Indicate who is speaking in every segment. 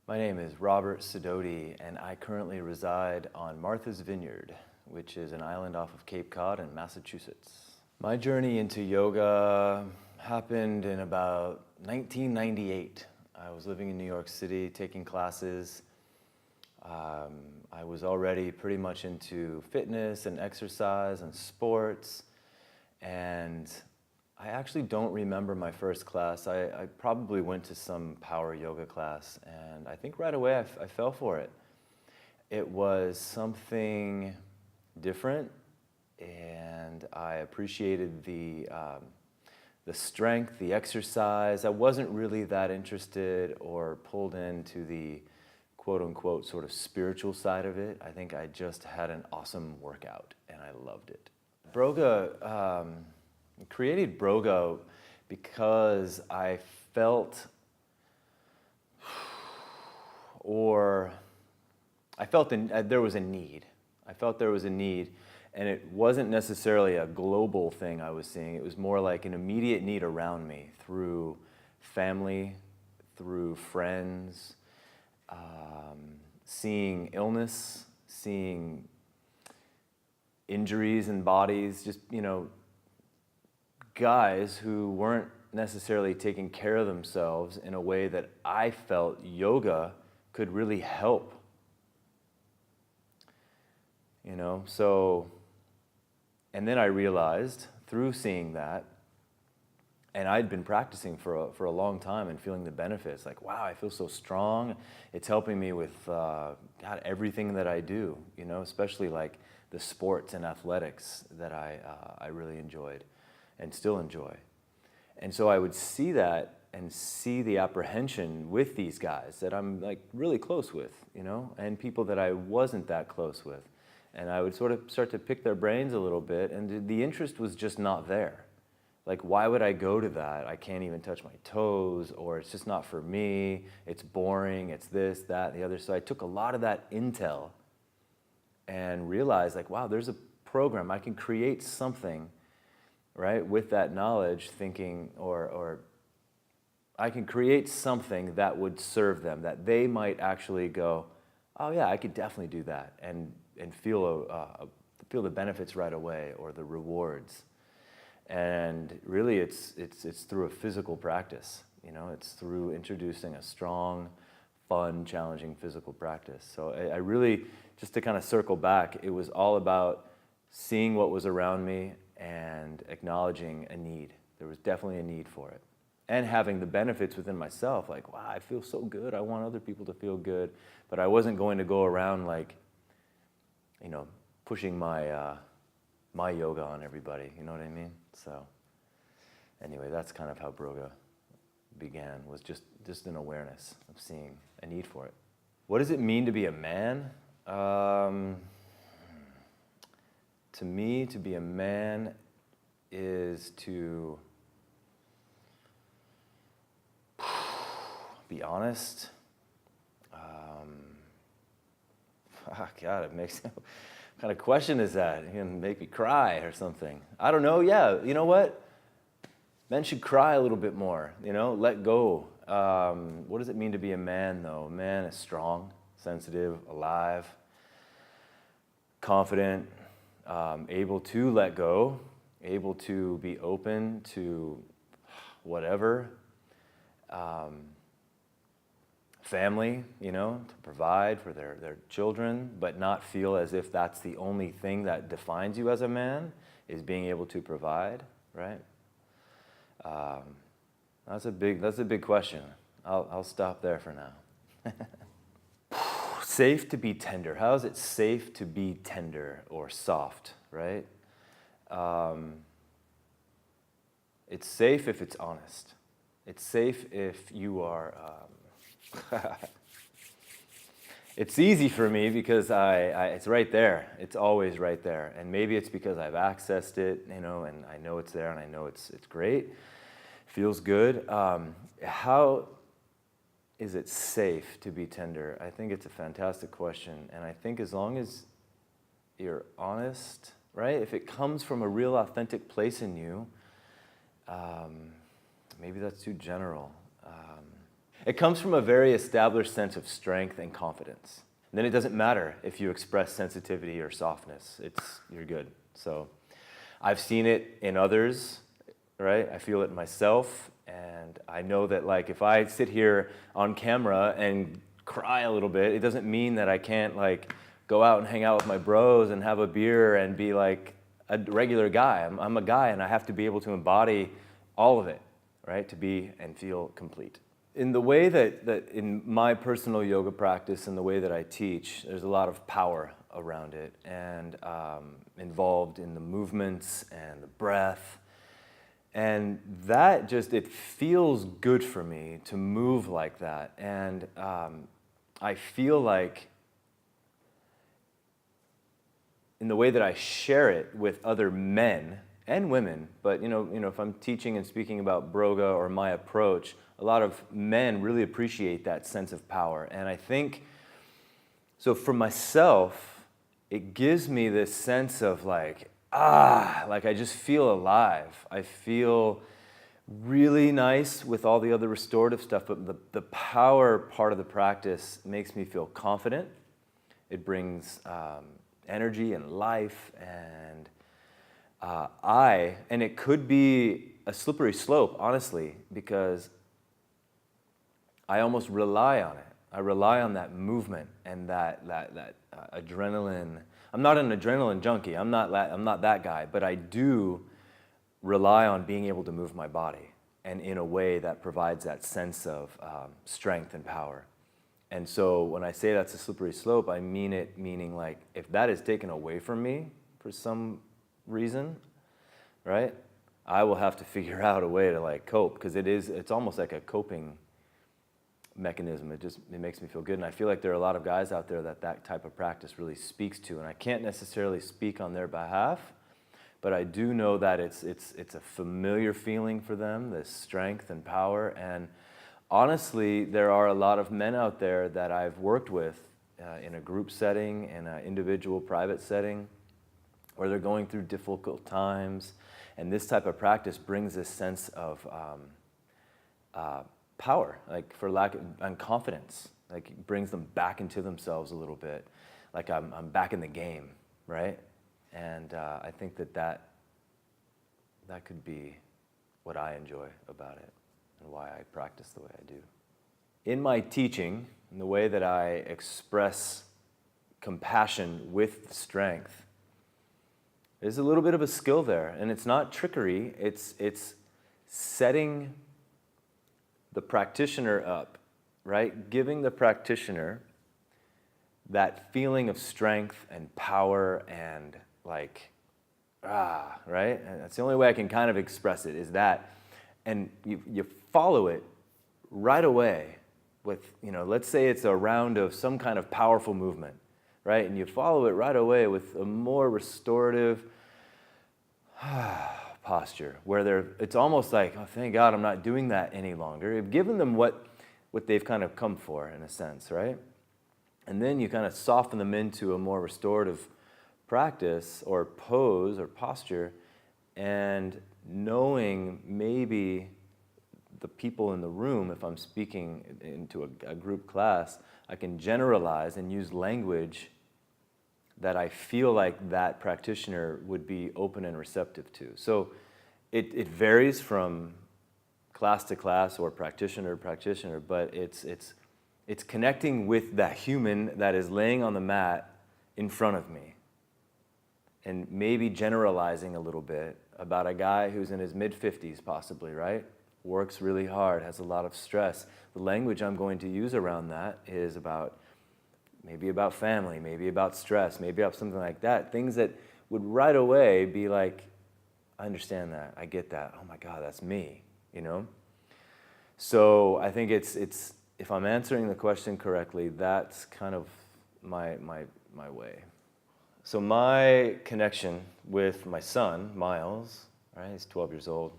Speaker 1: My name is Robert Sidoti, and I currently reside on Martha's Vineyard, which is an island off of Cape Cod in Massachusetts. My journey into yoga happened in about 1998. I was living in New York City, taking classes. I was already pretty much into fitness and exercise and sports, and I actually don't remember my first class. I probably went to some power yoga class, and I think right away I fell for it. It was something different, and I appreciated the strength, the exercise. I wasn't really that interested or pulled into the quote-unquote sort of spiritual side of it. I think I just had an awesome workout, and I loved it. Broga created Broga because I felt, there was a need. I felt there was a need, and it wasn't necessarily a global thing I was seeing. It was more like an immediate need around me through family, through friends, seeing illness, seeing injuries in bodies, just, guys who weren't necessarily taking care of themselves in a way that I felt yoga could really help. And then I realized through seeing that, and I'd been practicing for a long time and feeling the benefits, like, wow, I feel so strong. It's helping me with everything that I do, especially like the sports and athletics that I really enjoyed and still enjoy. And so I would see that and see the apprehension with these guys that I'm like really close with, and people that I wasn't that close with. And I would sort of start to pick their brains a little bit, and the interest was just not there. Like, why would I go to that? I can't even touch my toes, or it's just not for me, it's boring, it's this, that, and the other. So I took a lot of that intel and realized, like, wow, there's a program, I can create something, right, with that knowledge, thinking, or I can create something that would serve them, that they might actually go, oh yeah, I could definitely do that, and feel the benefits right away, or the rewards. And really it's through a physical practice, it's through introducing a strong, fun, challenging physical practice. So I really, just to kind of circle back, it was all about seeing what was around me and acknowledging a need. There was definitely a need for it. And having the benefits within myself, like, wow, I feel so good, I want other people to feel good. But I wasn't going to go around like, pushing my yoga on everybody, you know what I mean? So anyway, that's kind of how Broga began, was just an awareness of seeing a need for it. What does it mean to be a man? To me, to be a man is to be honest. God, it makes... What kind of question is that? You're going to make me cry or something. I don't know. Yeah, you know what? Men should cry a little bit more, let go. What does it mean to be a man, though? A man is strong, sensitive, alive, confident, able to let go, able to be open to whatever. Family, to provide for their children, but not feel as if that's the only thing that defines you as a man, is being able to provide, right? That's a big question. I'll stop there for now. Safe to be tender. How is it safe to be tender or soft, right? It's safe if it's honest. It's safe if you are... It's easy for me because it's right there. It's always right there. And maybe it's because I've accessed it, and I know it's there, and I know it's great. Feels good. How is it safe to be tender? I think it's a fantastic question. And I think as long as you're honest, right? If it comes from a real authentic place in you, maybe that's too general. It comes from a very established sense of strength and confidence. And then it doesn't matter if you express sensitivity or softness. You're good. So I've seen it in others, right? I feel it in myself, and I know that like if I sit here on camera and cry a little bit, it doesn't mean that I can't like go out and hang out with my bros and have a beer and be like a regular guy. I'm a guy, and I have to be able to embody all of it, right? To be and feel complete. In the way that in my personal yoga practice and the way that I teach, there's a lot of power around it and involved in the movements and the breath. And that it feels good for me to move like that. And I feel like in the way that I share it with other men and women, but if I'm teaching and speaking about Broga or my approach, a lot of men really appreciate that sense of power. And I think, so for myself, it gives me this sense of like I just feel alive. I feel really nice with all the other restorative stuff, but the power part of the practice makes me feel confident. It brings energy and life, and and it could be a slippery slope, honestly, because I almost rely on it. I rely on that movement and that adrenaline. I'm not an adrenaline junkie. I'm not that guy, but I do rely on being able to move my body, and in a way that provides that sense of strength and power. And so when I say that's a slippery slope, I mean it meaning like if that is taken away from me for some reason, right? I will have to figure out a way to like cope, because it's almost like a coping mechanism. It makes me feel good. And I feel like there are a lot of guys out there that type of practice really speaks to, and I can't necessarily speak on their behalf, but I do know that it's a familiar feeling for them, this strength and power. And honestly, there are a lot of men out there that I've worked with in a group setting, in an individual private setting, where they're going through difficult times, and this type of practice brings this sense of power, like and confidence. Like it brings them back into themselves a little bit, like I'm back in the game, right? And I think that could be what I enjoy about it and why I practice the way I do. In my teaching, in the way that I express compassion with strength, there's a little bit of a skill there, and it's not trickery. It's setting the practitioner up, right? Giving the practitioner that feeling of strength and power and like, right? And that's the only way I can kind of express it, is that. And you follow it right away with, let's say it's a round of some kind of powerful movement, right? And you follow it right away with a more restorative posture, where it's almost like, oh, thank God I'm not doing that any longer. You've given them what they've kind of come for, in a sense, right? And then you kind of soften them into a more restorative practice or pose or posture, and knowing maybe the people in the room, if I'm speaking into a group class, I can generalize and use language that I feel like that practitioner would be open and receptive to. So it varies from class to class or practitioner to practitioner, but it's connecting with that human that is laying on the mat in front of me, and maybe generalizing a little bit about a guy who's in his mid-50s possibly, right? Works really hard, has a lot of stress. The language I'm going to use around that is maybe about family, maybe about stress, maybe about something like that. Things that would right away be like, I understand that, I get that, oh my God, that's me, So I think it's if I'm answering the question correctly, that's kind of my way. So my connection with my son, Miles, right? He's 12 years old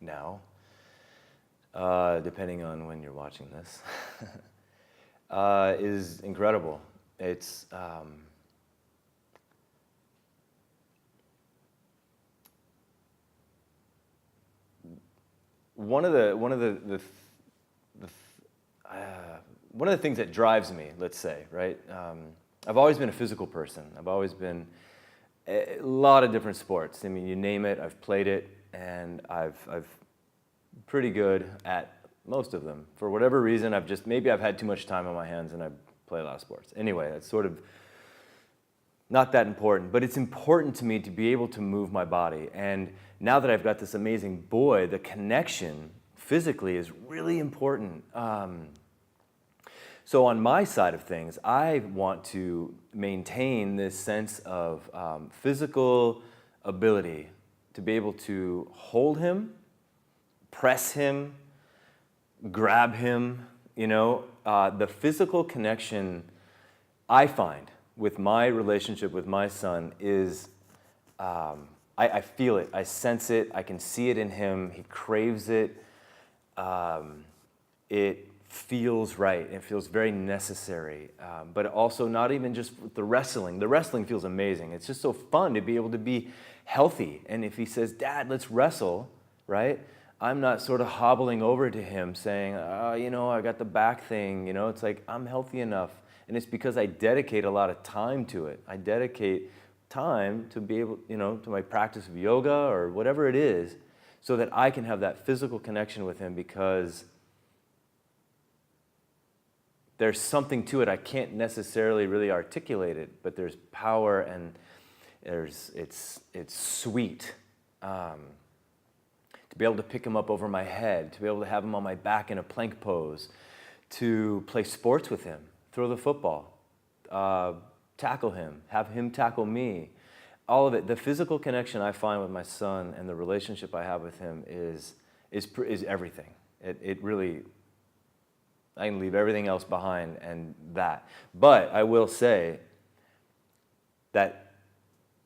Speaker 1: now, depending on when you're watching this, is incredible. It's one of the, one of the, the, th- one of the things that drives me, let's say, right? I've always been a physical person. I've always been a lot of different sports. I mean, you name it, I've played it, and I've pretty good at most of them. For whatever reason, maybe I've had too much time on my hands and I play a lot of sports. Anyway, that's sort of not that important, but it's important to me to be able to move my body. And now that I've got this amazing boy, the connection physically is really important. So on my side of things, I want to maintain this sense of physical ability to be able to hold him, press him, grab him. The physical connection I find with my relationship with my son is, I feel it, I sense it, I can see it in him, he craves it. It feels right, it feels very necessary, but also not even just the wrestling. The wrestling feels amazing. It's just so fun to be able to be healthy. And if he says, Dad, let's wrestle, right? I'm not sort of hobbling over to him saying, I got the back thing, it's like I'm healthy enough. And it's because I dedicate a lot of time to it. I dedicate time to be able, to my practice of yoga or whatever it is, so that I can have that physical connection with him, because there's something to it. I can't necessarily really articulate it, but there's power and it's sweet. To be able to pick him up over my head, to be able to have him on my back in a plank pose, to play sports with him, throw the football, tackle him, have him tackle me. All of it, the physical connection I find with my son and the relationship I have with him is everything. It really, I can leave everything else behind and that. But I will say that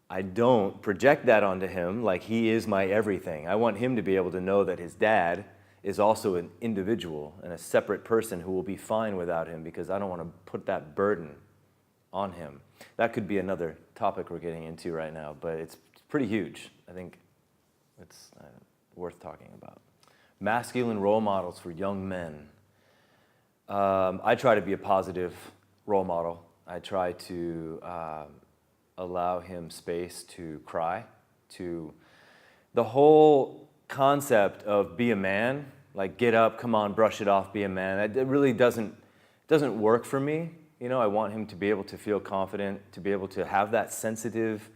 Speaker 1: I don't project that onto him like he is my everything. I want him to be able to know that his dad is also an individual and a separate person who will be fine without him, because I don't want to put that burden on him. That could be another topic we're getting into right now, but it's pretty huge. I think it's worth talking about. Masculine role models for young men. I try to be a positive role model. I try to allow him space to cry, to the whole concept of be a man, like get up, come on, brush it off, be a man. It really doesn't work for me. I want him to be able to feel confident, to be able to have that sensitive,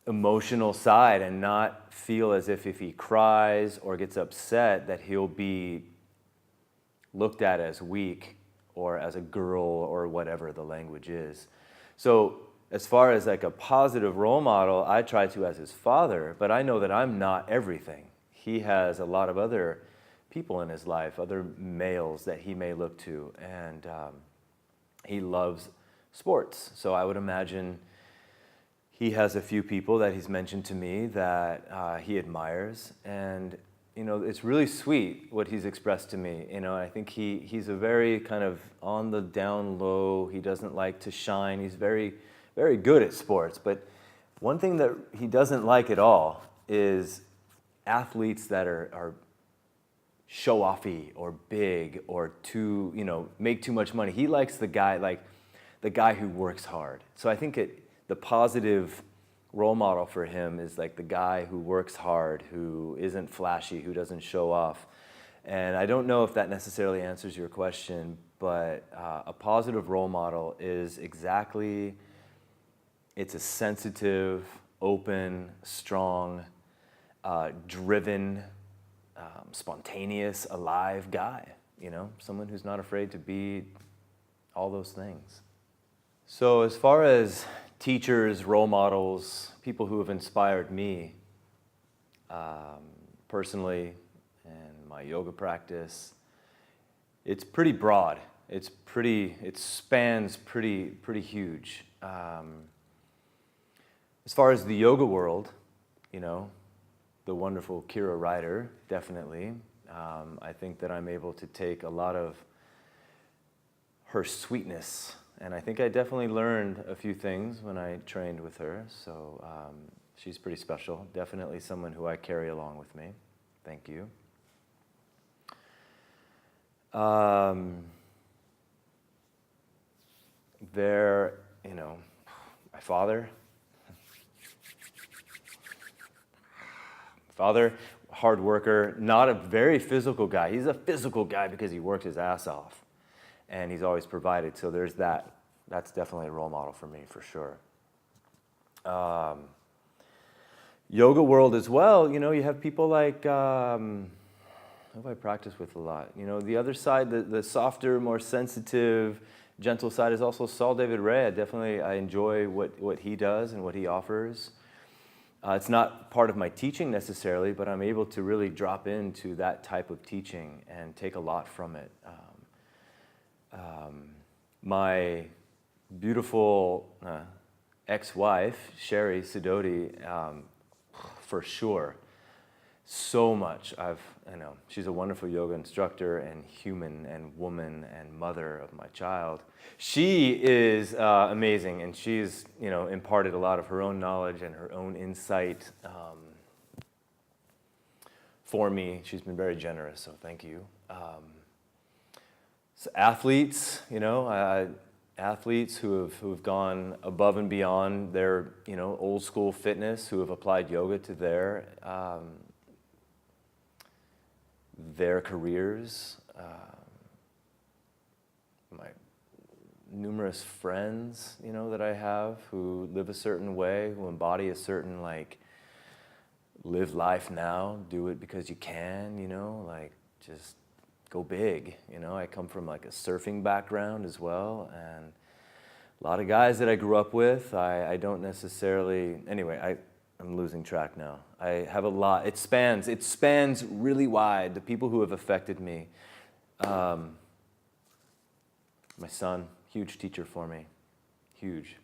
Speaker 1: emotional side, and not feel as if he cries or gets upset that he'll be looked at as weak or as a girl or whatever the language is. So as far as like a positive role model, I try to as his father, but I know that I'm not everything. He has a lot of other people in his life, other males that he may look to, and he loves sports. So I would imagine he has a few people that he's mentioned to me that he admires, and it's really sweet what he's expressed to me. I think he's a very kind of on the down low. He doesn't like to shine. He's very, very good at sports. But one thing that he doesn't like at all is athletes that are show-offy or big or make too much money. He likes the guy who works hard. So I think the positive role model for him is like the guy who works hard, who isn't flashy, who doesn't show off. And I don't know if that necessarily answers your question, but a positive role model is it's a sensitive, open, strong, driven, spontaneous, alive guy, someone who's not afraid to be all those things. So as far as teachers, role models, people who have inspired me personally and my yoga practice, it's pretty broad. It spans pretty huge. As far as the yoga world, the wonderful Kira Ryder, definitely. I think that I'm able to take a lot of her sweetness, and I think I definitely learned a few things when I trained with her, so she's pretty special. Definitely someone who I carry along with me. Thank you. They're, my father, hard worker, not a very physical guy. He's a physical guy because he works his ass off, and he's always provided. So there's that. That's definitely a role model for me, for sure. Yoga world as well, you have people like, who have I practiced with a lot? The other side, the softer, more sensitive, gentle side is also Saul David Ray. I enjoy what he does and what he offers. It's not part of my teaching necessarily, but I'm able to really drop into that type of teaching and take a lot from it. My beautiful ex-wife, Sherry Sidoti, for sure. So much. She's a wonderful yoga instructor and human and woman and mother of my child. She is amazing, and she's imparted a lot of her own knowledge and her own insight for me. She's been very generous, so thank you. So athletes, athletes who have gone above and beyond their old school fitness, who have applied yoga to their careers. My numerous friends, that I have who live a certain way, who embody a certain live life now, do it because you can, just go big. I come from a surfing background as well, and a lot of guys that I grew up with, I don't necessarily, anyway, I'm losing track now. I have a lot, it spans really wide, the people who have affected me. My son, huge teacher for me, huge.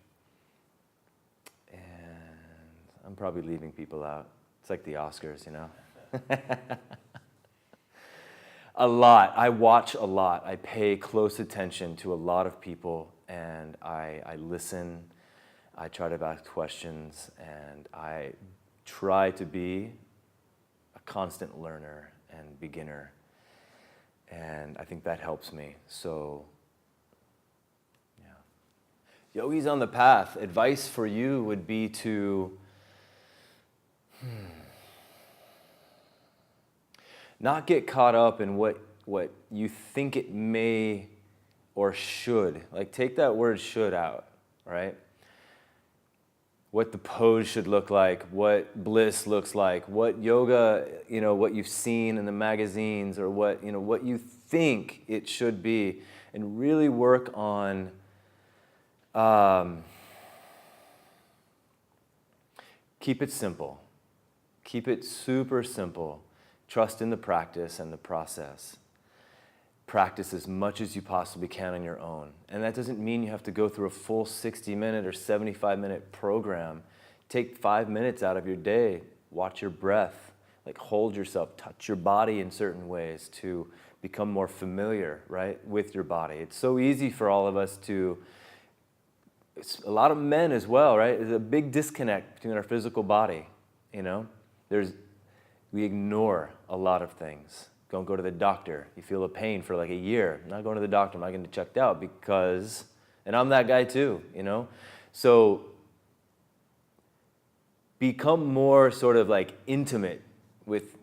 Speaker 1: And I'm probably leaving people out. It's like the Oscars, A lot. I watch a lot. I pay close attention to a lot of people, and I listen. I try to ask questions, and I try to be a constant learner and beginner. And I think that helps me. So, yeah. Yogis on the path. Advice for you would be to not get caught up in what you think it may or should. Take that word should out, right? What the pose should look like, what bliss looks like, what yoga, what you've seen in the magazines, or what you think it should be, and really work on keep it simple. Keep it super simple. Trust in the practice and the process. Practice as much as you possibly can on your own. And that doesn't mean you have to go through a full 60-minute or 75-minute program. Take 5 minutes out of your day. Watch your breath. Hold yourself. Touch your body in certain ways to become more familiar, right, with your body. It's so easy for all of us to, a lot of men as well, right? There's a big disconnect between our physical body, we ignore a lot of things. Don't go to the doctor. You feel a pain for a year. I'm not going to the doctor. I'm not getting checked out because, and I'm that guy too, So become more sort of intimate with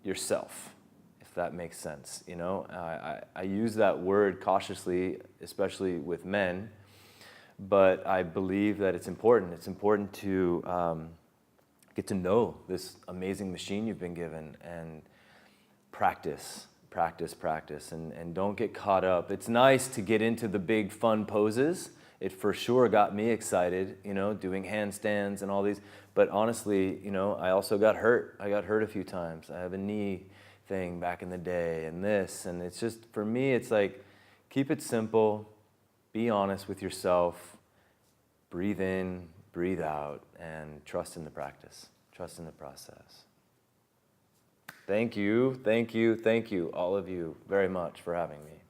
Speaker 1: yourself, if that makes sense. I use that word cautiously, especially with men, but I believe that it's important. It's important to get to know this amazing machine you've been given and practice, and don't get caught up. It's nice to get into the big fun poses. It for sure got me excited, doing handstands and all these. But honestly, I also got hurt. I got hurt a few times. I have a knee thing back in the day and this. And it's just, for me, it's keep it simple. Be honest with yourself. Breathe in, breathe out, and trust in the practice. Trust in the process. Thank you, all of you, very much for having me.